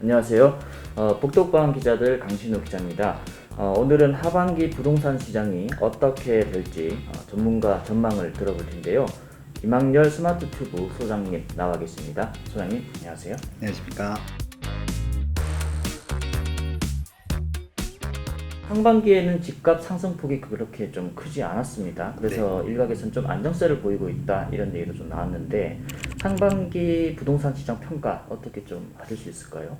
안녕하세요. 복덕방 기자들 강신우 기자입니다. 오늘은 하반기 부동산 시장이 어떻게 될지 전문가 전망을 들어볼 텐데요. 김학렬 스마트튜브 소장님 나와 계십니다. 소장님 안녕하세요. 안녕하십니까. 상반기에는 집값 상승폭이 그렇게 좀 크지 않았습니다. 그래서 일각에서는 좀 안정세를 보이고 있다 이런 얘기도 좀 나왔는데 상반기 부동산 시장 평가 어떻게 좀 받을 수 있을까요?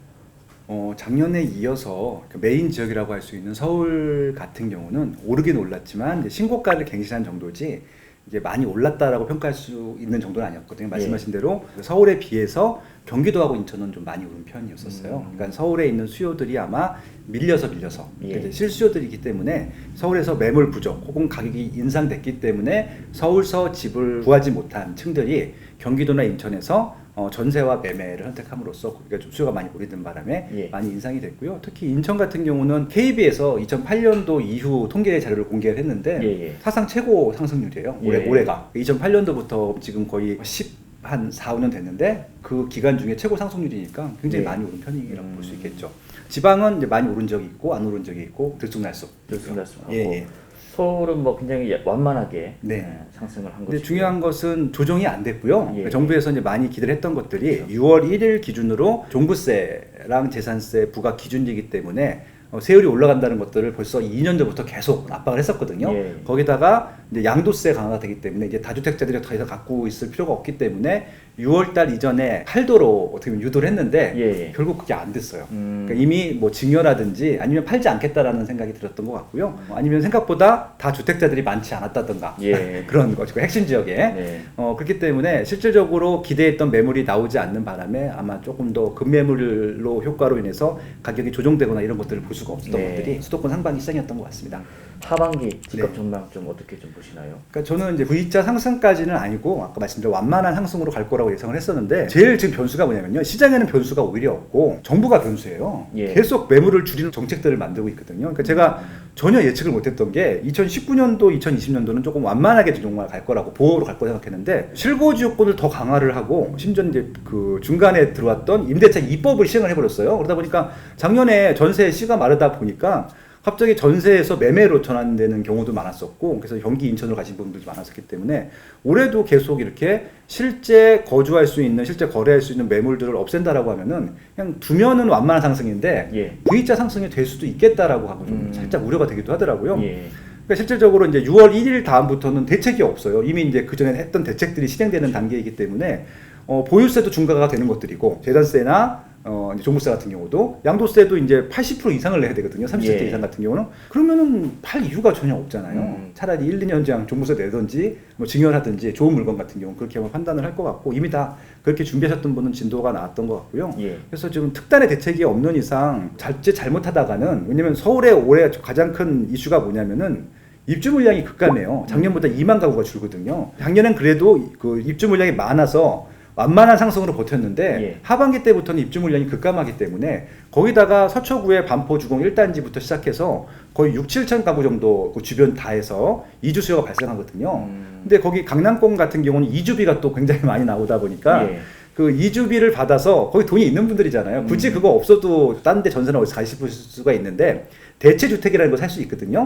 작년에 이어서 메인 지역이라고 할 수 있는 서울 같은 경우는 오르긴 올랐지만 이제 신고가를 갱신한 정도지 이게 많이 올랐다라고 평가할 수 있는 정도는 아니었거든요. 말씀하신 대로 서울에 비해서 경기도하고 인천은 좀 많이 오른 편이었었어요. 그러니까 서울에 있는 수요들이 아마 밀려서 그러니까 실수요들이기 때문에 서울에서 매물 부족 혹은 가격이 인상됐기 때문에 서울서 집을 구하지 못한 층들이 경기도나 인천에서 전세와 매매를 선택함으로써 거기가 좀 수요가 많이 몰리는 바람에 많이 인상이 됐고요. 특히 인천 같은 경우는 KB에서 2008년도 이후 통계 자료를 공개를 했는데 사상 최고 상승률이에요. 올해가 2008년도부터 지금 거의 4, 5년 됐는데 그 기간 중에 최고 상승률이니까 굉장히 많이 오른 편이라고 볼 수 있겠죠. 지방은 이제 많이 오른 적이 있고 안 오른 적이 있고 들쑥날쑥. 들쑥날쑥하고 서울은 뭐 굉장히 완만하게 상승을 한 근데 것이고 중요한 것은 조정이 안 됐고요. 그러니까 정부에서 이제 많이 기대를 했던 것들이 6월 1일 기준으로 종부세랑 재산세 부과 기준이기 때문에 세율이 올라간다는 것들을 벌써 2년 전부터 계속 압박을 했었거든요. 거기다가 이제 양도세 강화가 되기 때문에 이제 다주택자들이 더 이상 갖고 있을 필요가 없기 때문에 6월달 이전에 할도로 어떻게 보면 유도를 했는데 결국 그게 안 됐어요. 그러니까 이미 뭐 증여라든지 아니면 팔지 않겠다라는 생각이 들었던 것 같고요. 아니면 생각보다 다 주택자들이 많지 않았다던가 그런 것이고 핵심 지역에 그렇기 때문에 실질적으로 기대했던 매물이 나오지 않는 바람에 아마 조금 더 급매물로 효과로 인해서 가격이 조정되거나 이런 것들을 볼 수가 없었던 것들이 수도권 상반기 시장이었던 것 같습니다. 하반기 집값 전망 좀 어떻게 좀 보시나요? 그러니까 저는 이제 V자 상승까지는 아니고 아까 말씀드린 완만한 상승으로 갈 거라고 예상을 했었는데 제일 지금 변수가 뭐냐면요. 시장에는 변수가 오히려 없고 정부가 변수예요. 계속 매물을 줄이는 정책들을 만들고 있거든요. 그러니까 제가 전혀 예측을 못했던 게 2019년도, 2020년도는 조금 완만하게 정말 갈 거라고 보호로 갈 거라고 생각했는데 실거주요건을 더 강화를 하고 심지어 이제 그 중간에 들어왔던 임대차 2법을 시행을 해버렸어요. 그러다 보니까 작년에 전세 씨가 마르다 보니까 갑자기 전세에서 매매로 전환되는 경우도 많았었고 그래서 경기 인천으로 가신 분들도 많았었기 때문에 올해도 계속 이렇게 실제 거주할 수 있는 실제 거래할 수 있는 매물들을 없앤다라고 하면은 그냥 두면은 완만한 상승인데 V자 상승이 될 수도 있겠다라고 하고 좀 살짝 우려가 되기도 하더라고요. 그러니까 실질적으로 이제 6월 1일 다음부터는 대책이 없어요. 이미 이제 그 전에 했던 대책들이 실행되는 단계이기 때문에 보유세도 중과가 되는 것들이고 재산세나 이제 종부세 같은 경우도 양도세도 이제 80% 이상을 내야 되거든요. 30세 이상 같은 경우는 그러면은 팔 이유가 전혀 없잖아요. 차라리 1, 2년 전 종부세 내든지 뭐 증여하든지 좋은 물건 같은 경우 그렇게 한번 판단을 할 것 같고 이미 다 그렇게 준비하셨던 분은 진도가 나왔던 것 같고요. 그래서 지금 특단의 대책이 없는 이상 잘못하다가는 왜냐면 서울의 올해 가장 큰 이슈가 뭐냐면은 입주 물량이 급감해요. 작년보다 2만 가구가 줄거든요. 작년엔 그래도 그 입주 물량이 많아서 완만한 상승으로 버텼는데 하반기 때부터는 입주 물량이 급감하기 때문에 거기다가 서초구의 반포 주공 1단지부터 시작해서 거의 6, 7천 가구 정도 그 주변 다 해서 이주 수요가 발생하거든요. 근데 거기 강남권 같은 경우는 이주비가 또 굉장히 많이 나오다 보니까 그 이주비를 받아서 거기 돈이 있는 분들이잖아요. 굳이 그거 없어도 딴 데 전세나 어디서 가실 수가 있는데 대체주택이라는 걸 살 수 있거든요.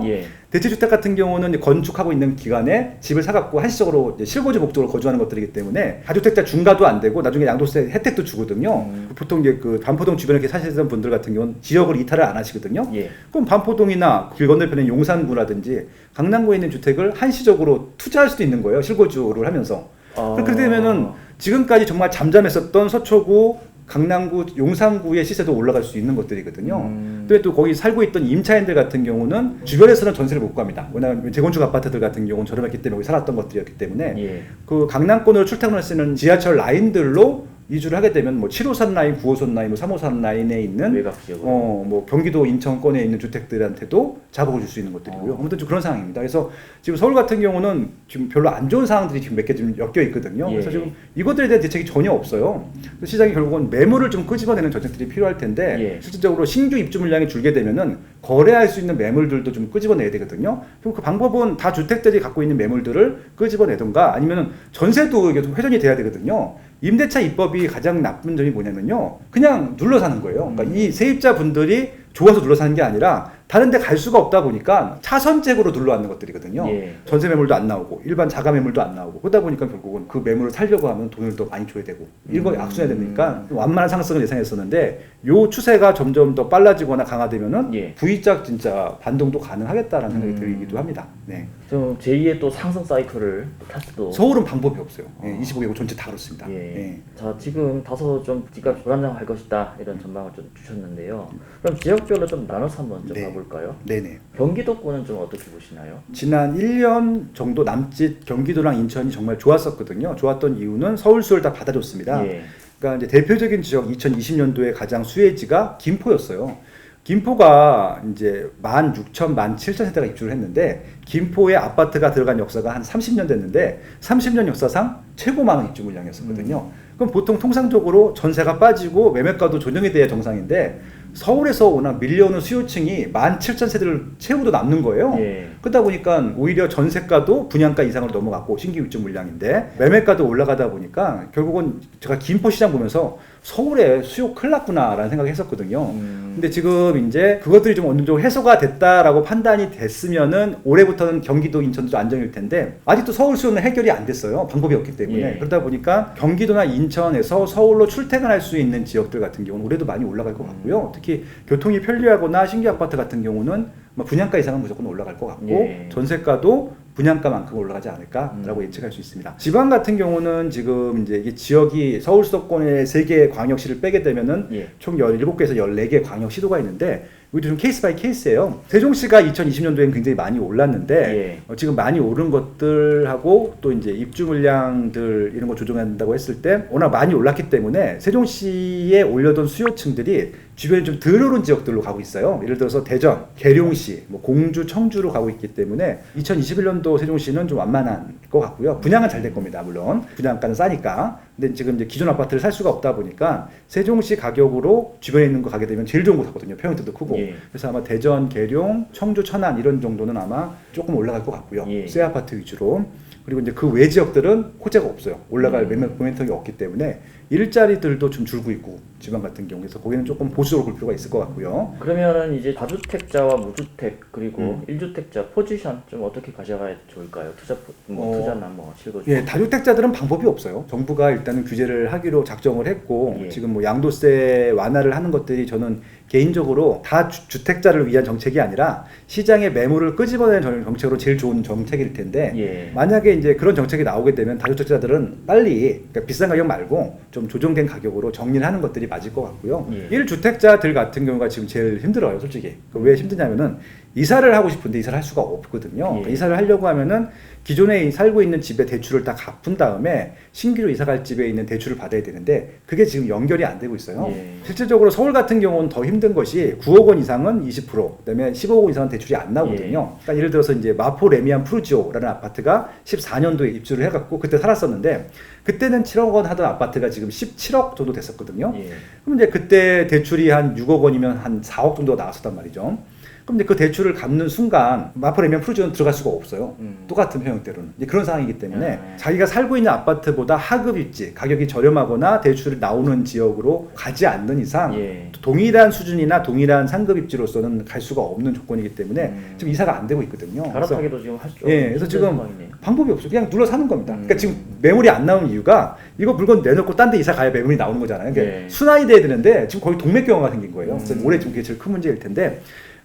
대체주택 같은 경우는 건축하고 있는 기간에 집을 사갖고 한시적으로 실거주 목적으로 거주하는 것들이기 때문에 다주택자 중과도 안 되고 나중에 양도세 혜택도 주거든요. 보통 이제 그 반포동 주변에 이렇게 사시는 분들 같은 경우는 지역을 이탈을 안 하시거든요. 그럼 반포동이나 길 건너편에 용산구라든지 강남구에 있는 주택을 한시적으로 투자할 수도 있는 거예요. 실거주를 하면서. 그렇게 되면은 지금까지 정말 잠잠했었던 서초구, 강남구, 용산구의 시세도 올라갈 수 있는 것들이거든요. 근데 또 거기 살고 있던 임차인들 같은 경우는 주변에서는 전세를 못 구합니다. 왜냐하면 재건축 아파트들 같은 경우는 저렴했기 때문에 거기 살았던 것들이었기 때문에 그 강남권으로 출퇴근을 쓰는 지하철 라인들로 이주를 하게 되면 뭐 7호선 라인, 9호선 라인, 뭐 3호선 라인에 있는 외곽 지역으로 뭐 경기도 인천권에 있는 주택들한테도 자복을 줄 수 있는 것들이고요. 아무튼 좀 그런 상황입니다. 그래서 지금 서울 같은 경우는 지금 별로 안 좋은 상황들이 지금 몇 개 좀 엮여 있거든요. 그래서 지금 이것들에 대한 대책이 전혀 없어요. 시장이 결국은 매물을 좀 끄집어내는 정책들이 필요할 텐데 실질적으로 신규 입주 물량이 줄게 되면은 거래할 수 있는 매물들도 좀 끄집어내야 되거든요. 그럼 그 방법은 다 주택들이 갖고 있는 매물들을 끄집어내던가 아니면 전세도 이게 좀 회전이 돼야 되거든요. 임대차 입법이 가장 나쁜 점이 뭐냐면요. 그냥 눌러 사는 거예요. 그러니까 이 세입자 분들이 좋아서 눌러 사는 게 아니라 다른 데 갈 수가 없다 보니까 차선책으로 눌러앉는 것들이거든요. 예. 전세 매물도 안 나오고 일반 자가 매물도 안 나오고 그러다 보니까 결국은 그 매물을 살려고 하면 돈을 더 많이 줘야 되고 이런 거 악순환이 되니까 완만한 상승을 예상했었는데 요 추세가 점점 더 빨라지거나 강화되면은 예. V자 진짜 반동도 가능하겠다라는 생각이 들기도 합니다. 네. 좀 제2의 또 상승 사이클을 탈 수도. 서울은 방법이 없어요. 25개국 전체 다 그렇습니다. 예. 예. 자, 지금 다소 좀 집값 불안정할 것이다 이런 전망을 좀 주셨는데요. 그럼 지역별로 좀 나눠서 한번 좀 네. 봐볼까요? 네네. 경기도권은 좀 어떻게 보시나요? 지난 1년 정도 남짓 경기도랑 인천이 정말 좋았었거든요. 좋았던 이유는 서울, 수를 다 받아줬습니다. 예. 그러니까 이제 대표적인 지역 2020년도에 가장 수혜지가 김포였어요. 김포가 이제 16,000, 17,000세대가 입주를 했는데 김포에 아파트가 들어간 역사가 한 30년 됐는데 30년 역사상 최고 많은 입주 물량이었었거든요. 그럼 보통 통상적으로 전세가 빠지고 매매가도 조정이 돼야 정상인데 서울에서 워낙 밀려오는 수요층이 17,000세대를 채우도 남는 거예요. 예. 그러다 보니까 오히려 전세가도 분양가 이상을 넘어갔고 신규 입주 물량인데 매매가도 올라가다 보니까 결국은 제가 김포 시장 보면서 서울에 수요 큰일 났구나라는 생각을 했었거든요. 근데 지금 이제 그것들이 좀 어느 정도 해소가 됐다라고 판단이 됐으면은 올해부터는 경기도, 인천도 안정일 텐데 아직도 서울 수요는 해결이 안 됐어요. 방법이 없기 때문에. 예. 그러다 보니까 경기도나 인천에서 서울로 출퇴근할 수 있는 지역들 같은 경우는 올해도 많이 올라갈 것 같고요. 특히 교통이 편리하거나 신규 아파트 같은 경우는 분양가 이상은 무조건 올라갈 것 같고 예. 전세가도 분양가만큼 올라가지 않을까라고 예측할 수 있습니다. 지방 같은 경우는 지금 이제 이게 지역이 서울 수도권의 3개 광역시를 빼게 되면은 예. 총 17개에서 14개 광역시도가 있는데 이것도 좀 케이스 바이 케이스예요. 세종시가 2020년도에는 굉장히 많이 올랐는데 예. 지금 많이 오른 것들하고 또 이제 입주 물량들 이런 거 조정한다고 했을 때 워낙 많이 올랐기 때문에 세종시에 올려둔 수요층들이 주변에 좀 덜 오른 지역들로 가고 있어요. 예를 들어서 대전, 계룡시, 공주, 청주로 가고 있기 때문에 2021년도 세종시는 좀 완만한 것 같고요. 분양은 잘 될 겁니다. 물론 분양가는 싸니까. 근데 지금 이제 기존 아파트를 살 수가 없다 보니까 세종시 가격으로 주변에 있는 거 가게 되면 제일 좋은 거 사거든요. 평형대도 크고. 예. 그래서 아마 대전, 계룡, 청주, 천안 이런 정도는 아마 조금 올라갈 것 같고요. 예. 새 아파트 위주로. 그리고 이제 그 외 지역들은 호재가 없어요. 올라갈 모멘텀이 없기 때문에 일자리들도 좀 줄고 있고 지방 같은 경우에서 거기는 조금 보수적으로 볼 필요가 있을 것 같고요. 그러면은 이제 다주택자와 무주택 그리고 1주택자 포지션 좀 어떻게 가져가야 좋을까요? 투자나 실거주. 예, 다주택자들은 방법이 없어요. 정부가 일단은 규제를 하기로 작정을 했고 예. 지금 양도세 완화를 하는 것들이 저는 개인적으로 다 주택자를 위한 정책이 아니라 시장의 매물을 끄집어내는 정책으로 제일 좋은 정책일 텐데 예. 만약에 이제 그런 정책이 나오게 되면 다주택자들은 빨리 그러니까 비싼 가격 말고 좀 조정된 가격으로 정리를 하는 것들이 맞을 것 같고요. 예. 1주택자들 같은 경우가 지금 제일 힘들어요, 솔직히. 왜 힘드냐면은 이사를 하고 싶은데 이사를 할 수가 없거든요. 예. 그러니까 이사를 하려고 하면은 기존에 살고 있는 집의 대출을 다 갚은 다음에 신규로 이사갈 집에 있는 대출을 받아야 되는데 그게 지금 연결이 안 되고 있어요. 예. 실질적으로 서울 같은 경우는 더 힘든 것이 9억 원 이상은 20%, 그다음에 15억 원 이상은 대출이 안 나오거든요. 그러니까 예를 들어서 이제 마포 레미안 푸르지오라는 아파트가 14년도에 입주를 해갖고 그때 살았었는데 그때는 7억 원 하던 아파트가 지금 17억 정도 됐었거든요. 예. 그럼 이제 그때 대출이 한 6억 원이면 한 4억 정도가 나왔었단 말이죠. 그럼 이제 그 대출을 갚는 순간 마포레미안 푸르지오는 들어갈 수가 없어요. 똑같은 형태로는 이제 그런 상황이기 때문에 자기가 살고 있는 아파트보다 하급 입지 가격이 저렴하거나 대출이 나오는 지역으로 가지 않는 이상 예. 동일한 수준이나 동일한 상급 입지로서는 갈 수가 없는 조건이기 때문에 지금 이사가 안 되고 있거든요. 갈아타기도 지금 할 수. 예, 그래서 지금 방법이 없어요. 그냥 눌러 사는 겁니다. 그러니까 지금 매물이 안 나오는 이유가 이거 물건 내놓고 딴 데 이사 가야 매물이 나오는 거잖아요. 그러니까 예. 순환이 돼야 되는데 지금 거의 동맥경화가 생긴 거예요. 그래서 올해 좀 그게 제일 큰 문제일 텐데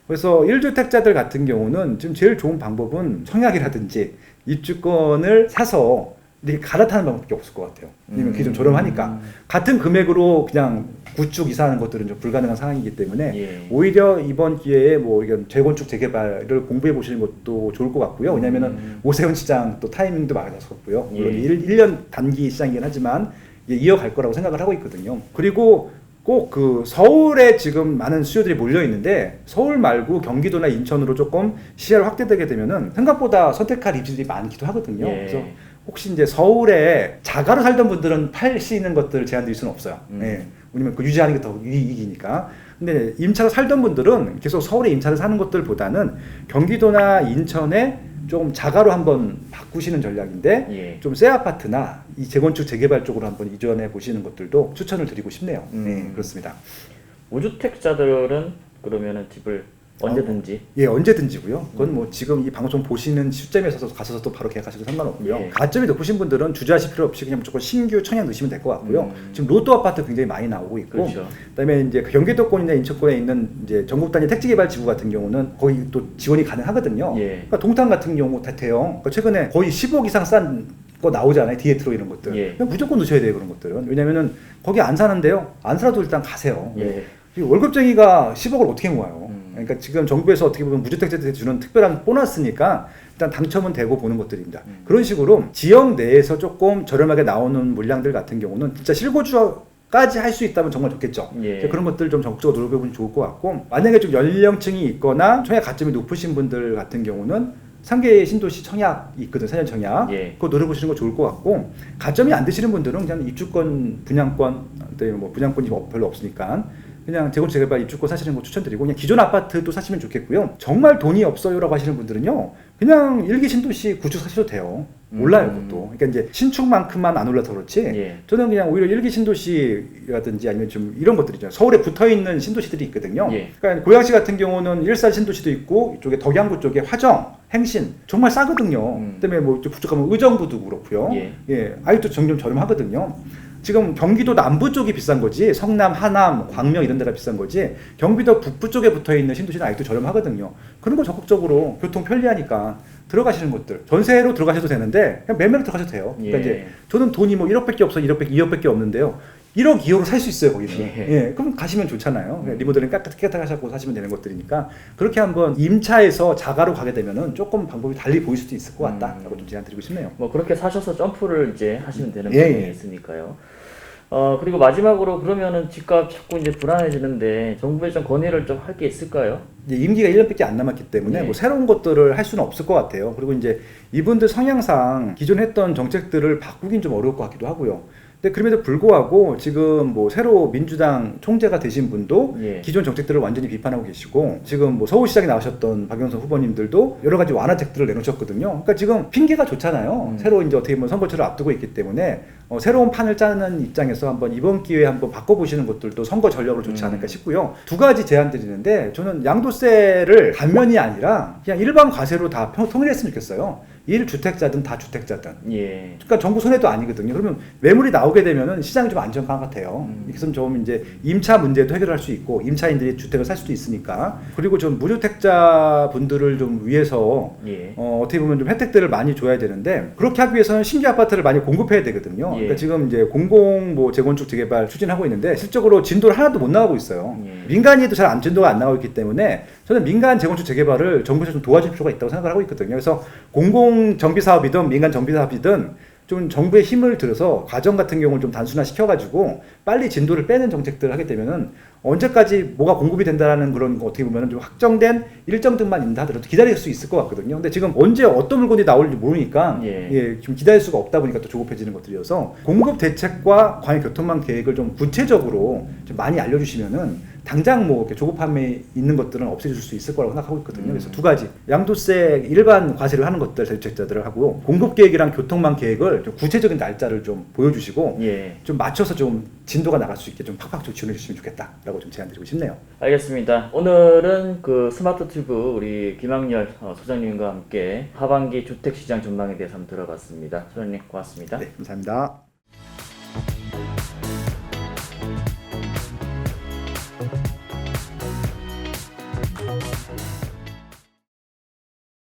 그래서 1주택자들 같은 경우는 지금 제일 좋은 방법은 청약이라든지 입주권을 사서 이렇게 갈아타는 방법밖에 없을 것 같아요. 왜냐면 그게 좀 저렴하니까. 같은 금액으로 그냥 구축 이사하는 것들은 좀 불가능한 상황이기 때문에 예. 오히려 이번 기회에 뭐 이건 재건축 재개발을 공부해 보시는 것도 좋을 것 같고요. 왜냐면은 오세훈 시장 또 타이밍도 맞았었고요. 물론 예. 1년 단기 시장이긴 하지만 이어갈 거라고 생각을 하고 있거든요. 그리고 꼭 그 서울에 지금 많은 수요들이 몰려 있는데 서울 말고 경기도나 인천으로 조금 시야를 확대되게 되면은 생각보다 선택할 입지들이 많기도 하거든요. 예. 그래서 혹시 이제 서울에 자가로 살던 분들은 팔 수 있는 것들 제한드릴 수는 없어요. 예. 왜냐면 그 유지하는 게 더 이익이니까. 근데 임차로 살던 분들은 계속 서울에 임차를 사는 것들보다는 경기도나 인천에 좀 자가로 한번 바꾸시는 전략인데 예. 좀 새 아파트나 이 재건축 재개발 쪽으로 한번 이전해 보시는 것들도 추천을 드리고 싶네요. 네, 그렇습니다. 무주택자들은 그러면은 집을 언제든지 예, 언제든지고요. 그건 뭐 지금 이 방송 보시는 시점에서 가셔서 또 바로 계약하셔도 상관없고요. 예. 가점이 높으신 분들은 주저하실 필요 없이 그냥 무조건 신규 청약 넣으시면 될 것 같고요. 지금 로또 아파트 굉장히 많이 나오고 있고, 그렇죠. 그다음에 이제 경기도권이나 인천권에 있는 이제 전국 단위 택지개발 지구 같은 경우는 거의 또 지원이 가능하거든요. 예. 그러니까 동탄 같은 경우 대형, 그러니까 최근에 거의 10억 이상 싼 거 나오잖아요. 디에트로 이런 것들. 예. 그냥 무조건 넣으셔야 돼요, 그런 것들은. 왜냐면은 거기 안 사는데요. 안 살아도 일단 가세요. 예. 이 월급쟁이가 10억을 어떻게 모아요? 그러니까 지금 정부에서 어떻게 보면 무주택자들한테 주는 특별한 보너스니까 일단 당첨은 되고 보는 것들입니다. 그런 식으로 지역 내에서 조금 저렴하게 나오는 물량들 같은 경우는 진짜 실거주까지 할 수 있다면 정말 좋겠죠. 예. 그런 것들 좀 적극적으로 노력해보면 좋을 것 같고, 만약에 좀 연령층이 있거나 청약 가점이 높으신 분들 같은 경우는 3개 신도시 청약이 있거든, 4년 청약. 예. 그거 노려보시는 거 좋을 것 같고, 가점이 안 되시는 분들은 그냥 입주권, 분양권, 뭐 분양권이 별로 없으니까 그냥 재건축 재개발 입주권 사시는 거 추천드리고, 그냥 기존 아파트도 사시면 좋겠고요. 정말 돈이 없어요라고 하시는 분들은요, 그냥 1기 신도시 구축 사셔도 돼요. 올라요, 그것도. 그러니까 이제 신축만큼만 안 올라서 그렇지. 예. 저는 그냥 오히려 1기 신도시라든지 아니면 좀 이런 것들이죠. 서울에 붙어 있는 신도시들이 있거든요. 예. 그러니까 고양시 같은 경우는 일산 신도시도 있고, 이쪽에 덕양구 쪽에 화정, 행신 정말 싸거든요. 그다음에 뭐 북쪽 가면 의정부도 그렇고요. 예. 아직도 점점 저렴하거든요. 지금 경기도 남부 쪽이 비싼 거지, 성남, 하남, 광명 이런 데가 비싼 거지, 경기도 북부 쪽에 붙어 있는 신도시는 아직도 저렴하거든요. 그런 거 적극적으로 교통 편리하니까 들어가시는 것들, 전세로 들어가셔도 되는데 그냥 매매로 들어가셔도 돼요. 그러니까 예. 이제 저는 돈이 뭐 1억밖에 없어, 2억밖에 없는데요. 1억, 2억으로 살 수 있어요, 거기는. 예. 그럼 가시면 좋잖아요. 리모델링 깨끗하게 사시면 되는 것들이니까, 그렇게 한번 임차에서 자가로 가게 되면은 조금 방법이 달리 보일 수도 있을 것 같다라고 좀 제안 드리고 싶네요. 뭐 그렇게 사셔서 점프를 이제 하시면 되는 예, 부분이 예. 있으니까요. 그리고 마지막으로 그러면은 집값 자꾸 이제 불안해지는데 정부에 좀 건의를 좀 할 게 있을까요? 이제 임기가 1년밖에 안 남았기 때문에 네. 뭐 새로운 것들을 할 수는 없을 것 같아요. 그리고 이제 이분들 성향상 기존 했던 정책들을 바꾸긴 좀 어려울 것 같기도 하고요. 근데 그럼에도 불구하고 지금 뭐 새로 민주당 총재가 되신 분도 예. 기존 정책들을 완전히 비판하고 계시고, 지금 뭐 서울시장에 나오셨던 박영선 후보님들도 여러 가지 완화책들을 내놓으셨거든요. 그러니까 지금 핑계가 좋잖아요. 새로 이제 어떻게 보면 선거철을 앞두고 있기 때문에 새로운 판을 짜는 입장에서 한번 이번 기회에 한번 바꿔보시는 것들도 선거 전략으로 좋지 않을까 싶고요. 두 가지 제안 드리는데, 저는 양도세를 단면이 아니라 그냥 일반 과세로 다 통일했으면 좋겠어요. 1주택자든 다주택자든. 예. 그러니까 정부 손해도 아니거든요. 그러면 매물이 나오게 되면은 시장이 좀 안정감 같아요. 이것은 좀 이제 임차 문제도 해결할 수 있고, 임차인들이 주택을 살 수도 있으니까. 그리고 좀 무주택자 분들을 좀 위해서 예. 어떻게 보면 좀 혜택들을 많이 줘야 되는데, 그렇게 하기 위해서는 신규 아파트를 많이 공급해야 되거든요. 예. 그러니까 지금 이제 공공 뭐 재건축 재개발 추진하고 있는데 실적으로 진도를 하나도 못 나가고 있어요. 예. 민간이도 잘 진도가 안 나오고 있기 때문에 저는 민간 재건축 재개발을 정부에서 좀 도와줄 필요가 있다고 생각을 하고 있거든요. 그래서 공공 정비 사업이든 민간 정비 사업이든 좀 정부의 힘을 들여서 과정 같은 경우를 좀 단순화 시켜가지고 빨리 진도를 빼는 정책들을 하게 되면은 언제까지 뭐가 공급이 된다라는 그런 거 어떻게 보면은 좀 확정된 일정들만 있다 하더라도 기다릴 수 있을 것 같거든요. 근데 지금 언제 어떤 물건이 나올지 모르니까 좀 기다릴 수가 없다 보니까 또 조급해지는 것들이어서, 공급 대책과 과연 교통망 계획을 좀 구체적으로 좀 많이 알려주시면은 당장 뭐 이렇게 조급 판매 있는 것들은 없애줄 수 있을 거라고 생각하고 있거든요. 그래서 두 가지, 양도세 일반 과세를 하는 것들 자주택자들을 하고, 공급 계획이랑 교통망 계획을 좀 구체적인 날짜를 좀 보여주시고 예. 좀 맞춰서 좀 진도가 나갈 수 있게 좀 팍팍 좀 지원해 주시면 좋겠다라고 좀 제안드리고 싶네요. 알겠습니다. 오늘은 그 스마트 튜브 우리 김학렬 소장님과 함께 하반기 주택시장 전망에 대해서 한번 들어봤습니다. 소장님 고맙습니다. 네, 감사합니다.